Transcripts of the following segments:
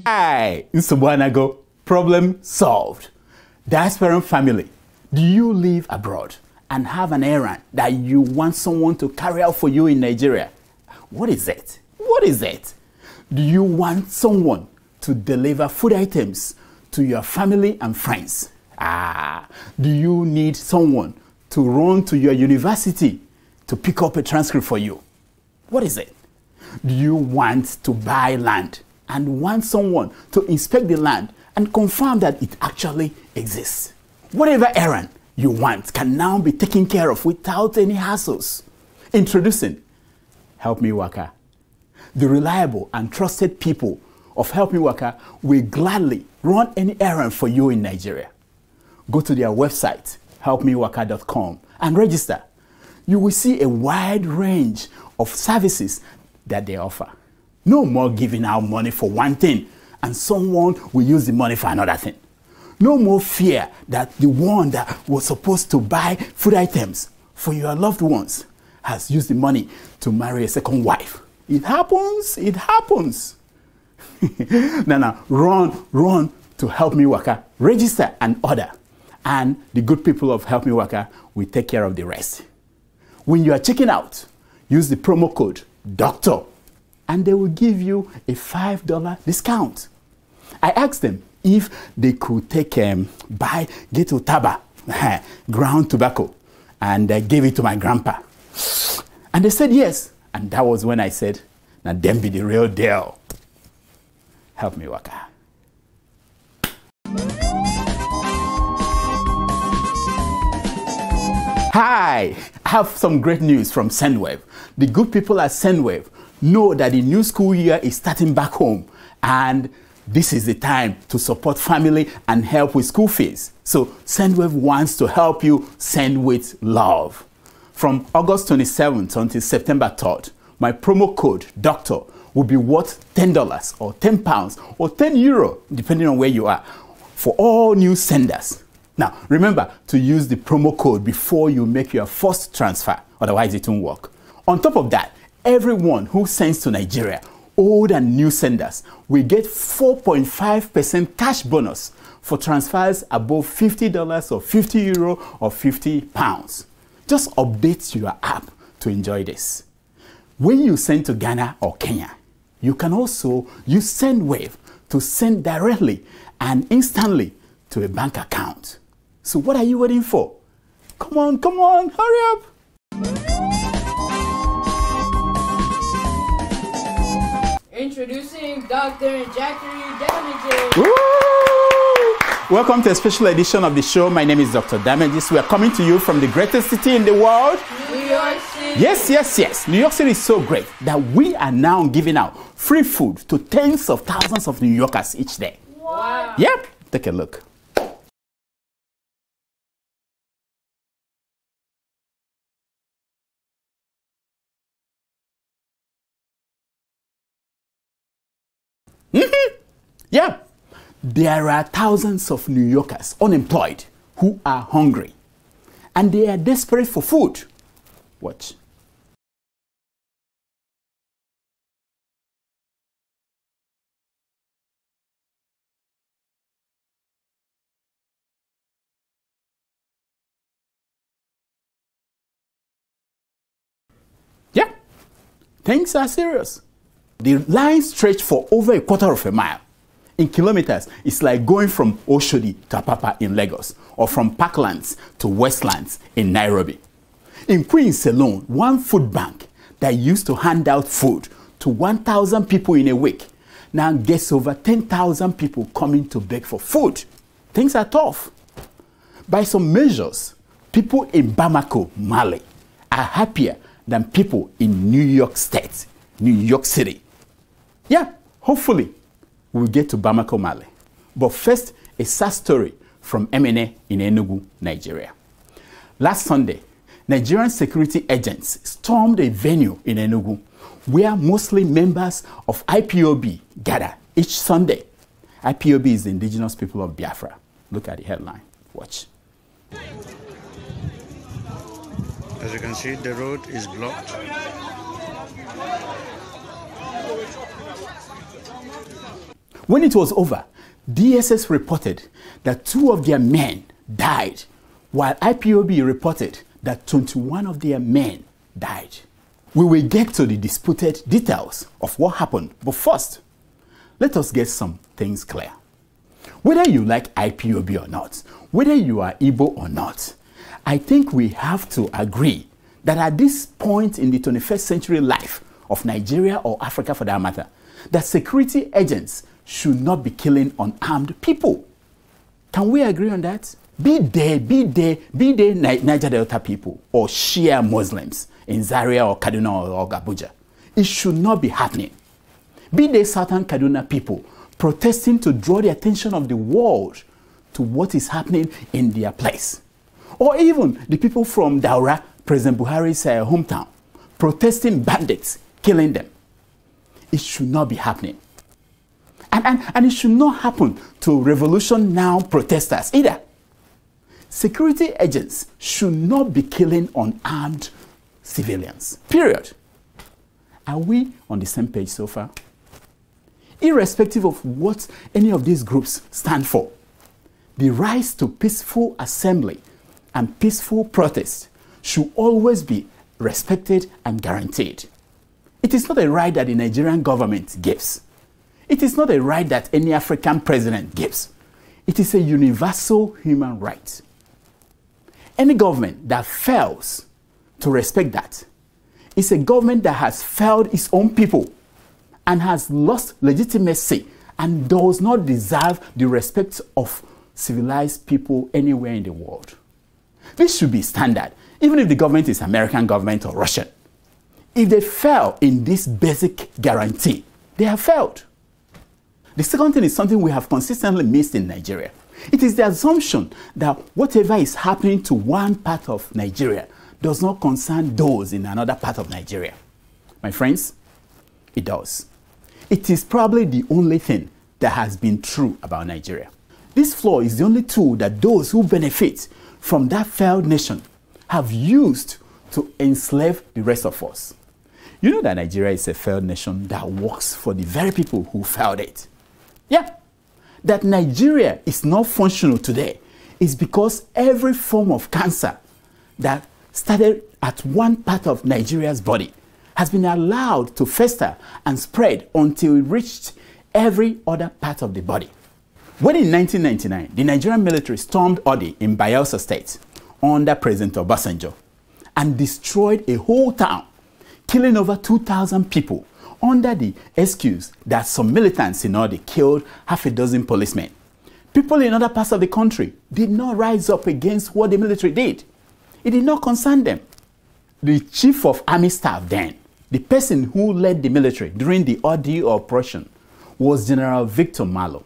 Hi, Nsubwanago, problem solved. Diasporan family, do you live abroad and have an errand that you want someone to carry out for you in Nigeria? What is it? What is it? Do you want someone to deliver food items to your family and friends? Do you need someone to run to your university to pick up a transcript for you? What is it? Do you want to buy land and want someone to inspect the land and confirm that it actually exists? Whatever errand you want can now be taken care of without any hassles. Introducing Help Me Waka. The reliable and trusted people of Help Me Waka will gladly run any errand for you in Nigeria. Go to their website, helpmewaka.com, and register. You will see a wide range of services that they offer. No more giving out money for one thing and someone will use the money for another thing. No more fear that the one that was supposed to buy food items for your loved ones has used the money to marry a second wife. It happens, it happens. Now, run to Help Me Waka, register and order. And the good people of Help Me Waka will take care of the rest. When you are checking out, use the promo code DOCTOR and they will give you a $5 discount. I asked them if they could take get Otaba, ground tobacco, and I gave it to my grandpa. And they said yes. And that was when I said, now them be the real deal. Help Me Waka. Hi, I have some great news from Sendwave. The good people at Sendwave know that the new school year is starting back home and this is the time to support family and help with school fees. So Sendwave wants to help you send with love. From August 27th until September 3rd, my promo code DOCTOR will be worth $10 or £10 or €10, depending on where you are, for all new senders. Now, remember to use the promo code before you make your first transfer, otherwise it won't work. On top of that, everyone who sends to Nigeria, old and new senders, will get 4.5% cash bonus for transfers above $50 or €50 or £50. Just update your app to enjoy this. When you send to Ghana or Kenya, you can also use Sendwave to send directly and instantly to a bank account. So what are you waiting for? Come on, hurry up! Introducing Dr. Jackery Damages. Woo! Welcome to a special edition of the show. My name is Dr. Damages. We are coming to you from the greatest city in the world, New York City. Yes. New York City is so great that we are now giving out free food to tens of thousands of New Yorkers each day. Wow. Yep, take a look. Yeah, there are thousands of New Yorkers unemployed who are hungry and they are desperate for food. Watch. Yeah, things are serious. The line stretched for over a quarter of a mile. In kilometers, it's like going from Oshodi to Apapa in Lagos or from Parklands to Westlands in Nairobi. In Queens alone, one food bank that used to hand out food to 1,000 people in a week now gets over 10,000 people coming to beg for food. Things are tough. By some measures, people in Bamako, Mali, are happier than people in New York State, New York City. Yeah, hopefully we'll get to Bamako, Mali. But first, a sad story from Emene in Enugu, Nigeria. Last Sunday, Nigerian security agents stormed a venue in Enugu where mostly members of IPOB gather each Sunday. IPOB is the Indigenous People of Biafra. Look at the headline. Watch. As you can see, the road is blocked. When it was over, DSS reported that 2 of their men died, while IPOB reported that 21 of their men died. We will get to the disputed details of what happened, but first, let us get some things clear. Whether you like IPOB or not, whether you are Igbo or not, I think we have to agree that at this point in the 21st century life of Nigeria or Africa for that matter, that security agents should not be killing unarmed people. Can we agree on that? Be they Niger-Delta people or Shia Muslims in Zaria or Kaduna or Abuja. It should not be happening. Be they Southern Kaduna people protesting to draw the attention of the world to what is happening in their place. Or even the people from Daura, President Buhari's hometown, protesting bandits, killing them. It should not be happening. And it should not happen to Revolution Now protesters either. Security agents should not be killing unarmed civilians. Period. Are we on the same page so far? Irrespective of what any of these groups stand for, the right to peaceful assembly and peaceful protest should always be respected and guaranteed. It is not a right that the Nigerian government gives. It is not a right that any African president gives. It is a universal human right. Any government that fails to respect that is a government that has failed its own people and has lost legitimacy and does not deserve the respect of civilized people anywhere in the world. This should be standard, even if the government is American government or Russian. If they fail in this basic guarantee, they have failed. The second thing is something we have consistently missed in Nigeria. It is the assumption that whatever is happening to one part of Nigeria does not concern those in another part of Nigeria. My friends, it does. It is probably the only thing that has been true about Nigeria. This flaw is the only tool that those who benefit from that failed nation have used to enslave the rest of us. You know that Nigeria is a failed nation that works for the very people who failed it. Yeah, that Nigeria is not functional today is because every form of cancer that started at one part of Nigeria's body has been allowed to fester and spread until it reached every other part of the body. When in 1999, the Nigerian military stormed Odi in Bayelsa State under President Obasanjo and destroyed a whole town, killing over 2,000 people under the excuse that some militants in Odi killed half a dozen policemen. People in other parts of the country did not rise up against what the military did. It did not concern them. The chief of army staff then, the person who led the military during the Odi operation, was General Victor Malo.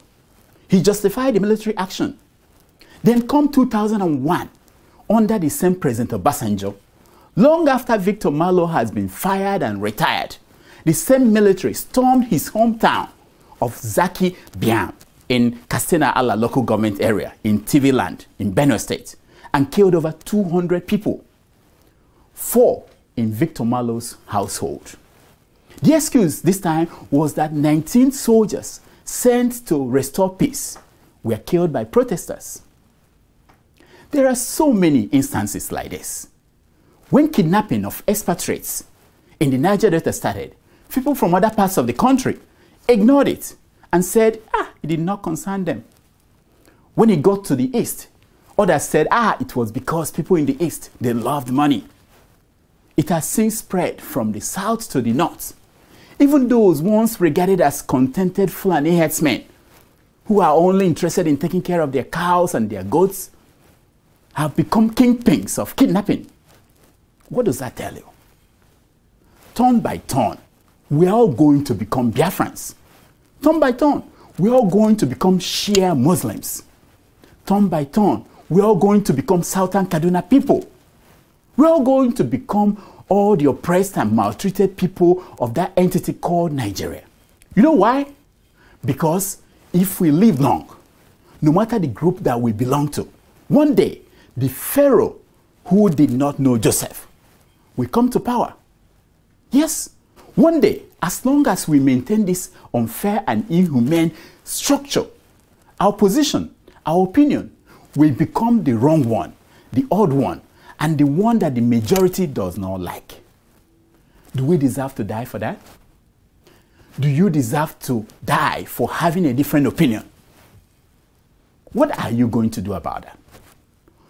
He justified the military action. Then come 2001, under the same President Obasanjo, long after Victor Malo has been fired and retired, the same military stormed his hometown of Zaki Biam in Katsina Ala local government area in TV land in Benue State and killed over 200 people, 4 in Victor Malo's household. The excuse this time was that 19 soldiers sent to restore peace were killed by protesters. There are so many instances like this. When kidnapping of expatriates in the Niger-Delta started, people from other parts of the country ignored it and said, it did not concern them. When it got to the east, others said, it was because people in the east, they loved money. It has since spread from the south to the north. Even those once regarded as contented Fulani herdsmen who are only interested in taking care of their cows and their goats have become kingpins of kidnapping. What does that tell you? Turn by turn, we are all going to become Biafrans. Turn by turn, we are all going to become Shia Muslims. Turn by turn, we are all going to become Southern Kaduna people. We are all going to become all the oppressed and maltreated people of that entity called Nigeria. You know why? Because if we live long, no matter the group that we belong to, one day the Pharaoh who did not know Joseph will come to power. Yes, One day, as long as we maintain this unfair and inhumane structure, our position, our opinion will become the wrong one, the odd one, and the one that the majority does not like. Do we deserve to die for that? Do you deserve to die for having a different opinion? What are you going to do about that?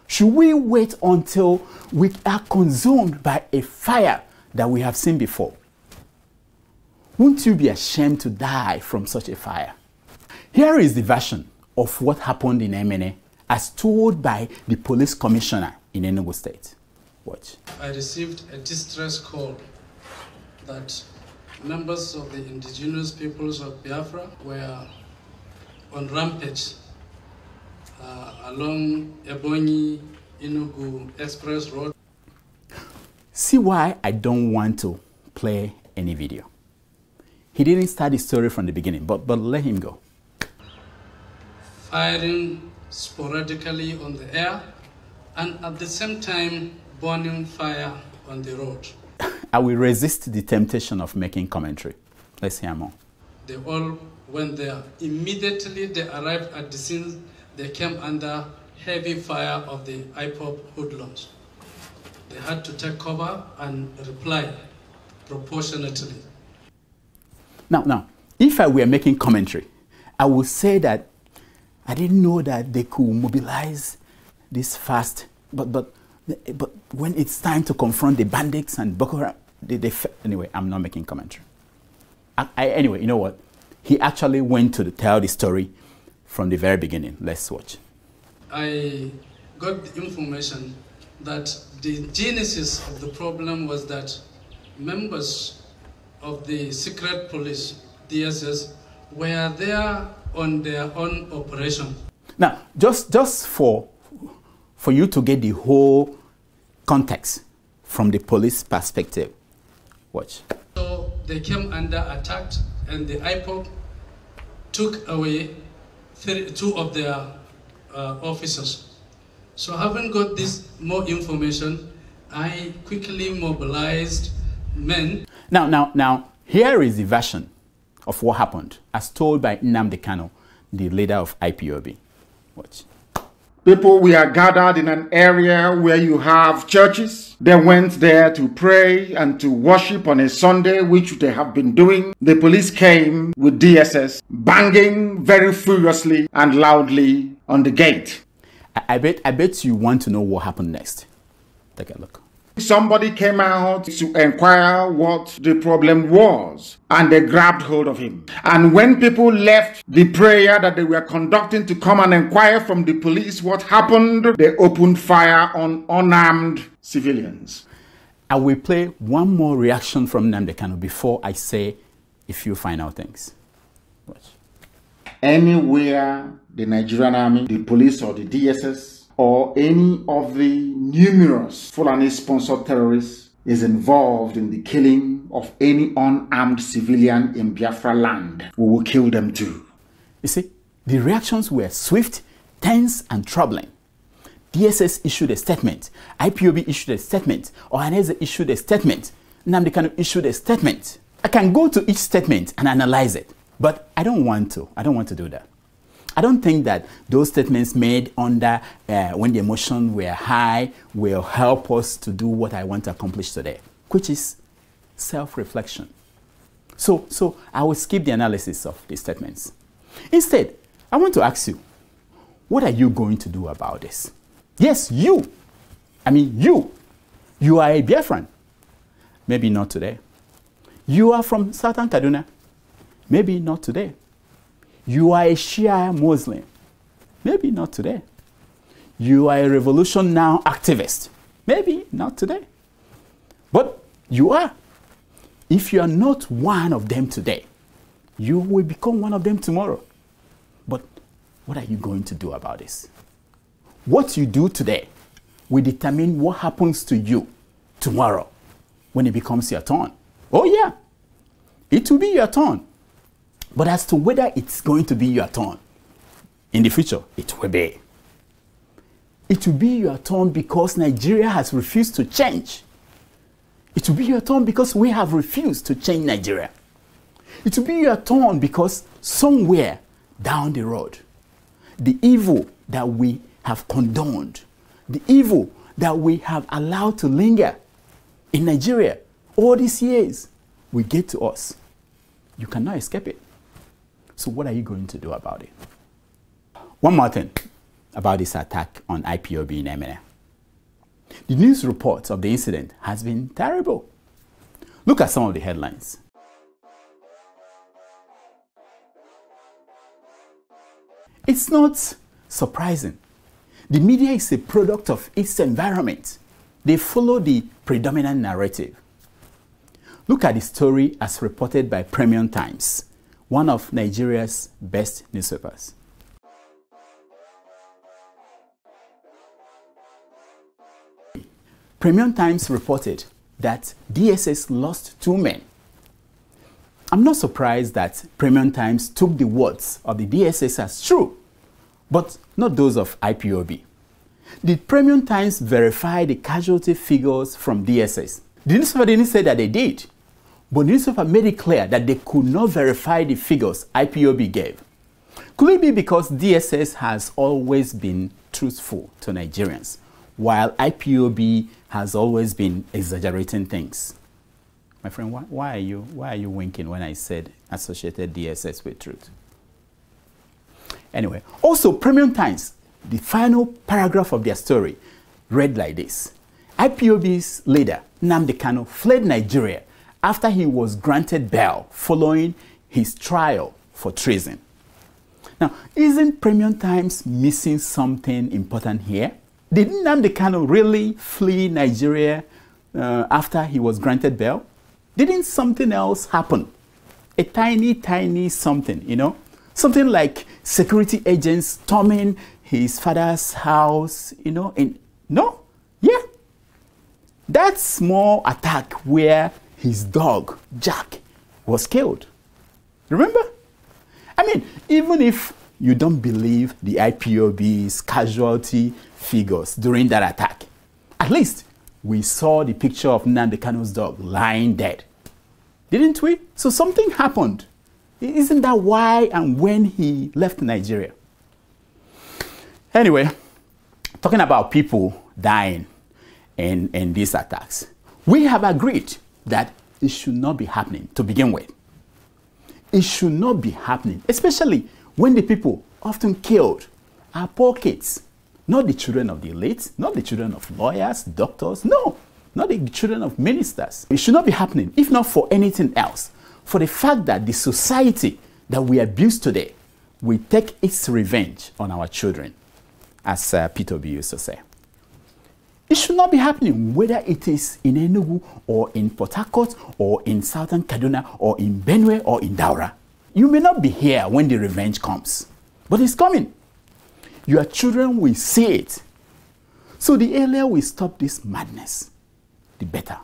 Should we wait until we are consumed by a fire that we have seen before? Won't you be ashamed to die from such a fire? Here is the version of what happened in Emene as told by the police commissioner in Enugu State. Watch. I received a distress call that members of the Indigenous Peoples of Biafra were on rampage along Ebonyi Enugu Express Road. See why I don't want to play any video. He didn't start the story from the beginning, but let him go. Firing sporadically on the air and at the same time burning fire on the road. I will resist the temptation of making commentary. Let's hear more. They all went there. Immediately they arrived at the scene, they came under heavy fire of the IPOB hoodlums. They had to take cover and reply proportionately. Now, if I were making commentary, I would say that I didn't know that they could mobilize this fast, but when it's time to confront the bandits and Boko Haram, anyway, I'm not making commentary. Anyway, you know what? He actually went to tell the story from the very beginning. Let's watch. I got the information that the genesis of the problem was that members of the secret police, DSS, were there on their own operation. Now, just for you to get the whole context from the police perspective, watch. So they came under attack and the IPOB took away two of their officers. So having got this more information, I quickly mobilized men. Now, here is the version of what happened as told by Nnamdi, the leader of IPOB. Watch. People were gathered in an area where you have churches. They went there to pray and to worship on a Sunday, which they have been doing. The police came with DSS, banging very furiously and loudly on the gate. I bet you want to know what happened next. Take a look. Somebody came out to inquire what the problem was, and they grabbed hold of him. And when people left the prayer that they were conducting to come and inquire from the police what happened, they opened fire on unarmed civilians. I will play one more reaction from Nnamdi before I say a few final things. Watch. Anywhere the Nigerian army, the police or the DSS, or any of the numerous Fulani-sponsored terrorists is involved in the killing of any unarmed civilian in Biafra land, we will kill them too. You see, the reactions were swift, tense, and troubling. DSS issued a statement, IPOB issued a statement, Ohaneze issued a statement, Nnamdi issued a statement. I can go to each statement and analyze it, but I don't want to. I don't want to do that. I don't think that those statements made under when the emotions were high will help us to do what I want to accomplish today, which is self-reflection. So I will skip the analysis of the statements. Instead, I want to ask you, what are you going to do about this? Yes, you. I mean, you. You are a Biafran. Maybe not today. You are from southern Kaduna. Maybe not today. You are a Shia Muslim. Maybe not today. You are a Revolution Now activist. Maybe not today. But you are. If you are not one of them today, you will become one of them tomorrow. But what are you going to do about this? What you do today will determine what happens to you tomorrow when it becomes your turn. Oh yeah, it will be your turn. But as to whether it's going to be your turn in the future, it will be. It will be your turn because Nigeria has refused to change. It will be your turn because we have refused to change Nigeria. It will be your turn because somewhere down the road, the evil that we have condoned, the evil that we have allowed to linger in Nigeria all these years will get to us. You cannot escape it. So what are you going to do about it? One more thing about this attack on IPOB in Emene. The news reports of the incident has been terrible. Look at some of the headlines. It's not surprising. The media is a product of its environment. They follow the predominant narrative. Look at the story as reported by Premium Times, one of Nigeria's best newspapers. Premium Times reported that DSS lost 2 men. I'm not surprised that Premium Times took the words of the DSS as true, but not those of IPOB. Did Premium Times verify the casualty figures from DSS? The newspaper didn't say that they did, but the newspaper made it clear that they could not verify the figures IPOB gave. Could it be because DSS has always been truthful to Nigerians, while IPOB has always been exaggerating things? My friend, why are you winking when I said associated DSS with truth? Anyway, also Premium Times, the final paragraph of their story read like this. IPOB's leader, Nnamdi Kanu, fled Nigeria after he was granted bail following his trial for treason. Now, isn't Premium Times missing something important here? Did Nnamdi Kanu really flee Nigeria after he was granted bail? Didn't something else happen? A tiny something, you know? Something like security agents storming his father's house, you know? No? Yeah. That small attack where his dog, Jack, was killed. Remember? I mean, even if you don't believe the IPOB's casualty figures during that attack, at least we saw the picture of Nnamdi Kanu's dog lying dead. Didn't we? So something happened. Isn't that why and when he left Nigeria? Anyway, talking about people dying in these attacks, we have agreed that it should not be happening to begin with. It should not be happening, especially when the people often killed are poor kids. Not the children of the elite, not the children of lawyers, doctors, no, not the children of ministers. It should not be happening, if not for anything else, for the fact that the society that we abuse today will take its revenge on our children, as Peter B. used to say. It should not be happening, whether it is in Enugu or in Port Harcourt or in southern Kaduna or in Benue or in Daura. You may not be here when the revenge comes, but it's coming. Your children will see it. So the earlier we stop this madness, the better.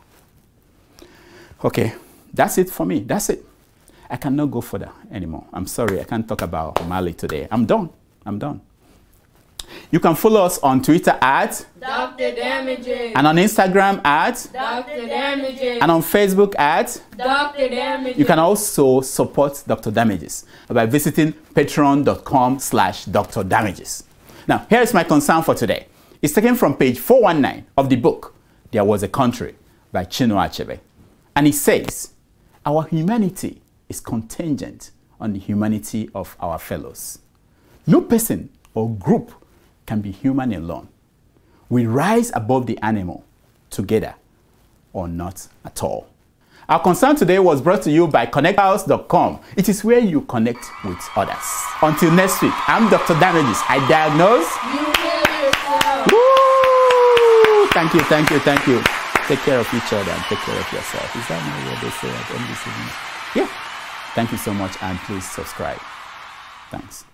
Okay, that's it for me. That's it. I cannot go further anymore. I'm sorry, I can't talk about Mali today. I'm done. I'm done. You can follow us on Twitter at Dr. Damages. and on Instagram at Dr. Damages. and on Facebook at Dr. Damages. You can also support Dr. Damages by visiting patreon.com/Dr. Damages. Now, here's my concern for today. It's taken from page 419 of the book, There Was a Country by Chinua Achebe. And it says, our humanity is contingent on the humanity of our fellows. No person or group can be human alone. We rise above the animal together or not at all. Our concern today was brought to you by connecthouse.com. It is where you connect with others. Until next week, I'm Dr. Damages. I diagnose. You heal yourself. Woo! Thank you, thank you, thank you. Take care of each other and take care of yourself. Is that not what they say at NBC? Yeah. Thank you so much, and please subscribe. Thanks.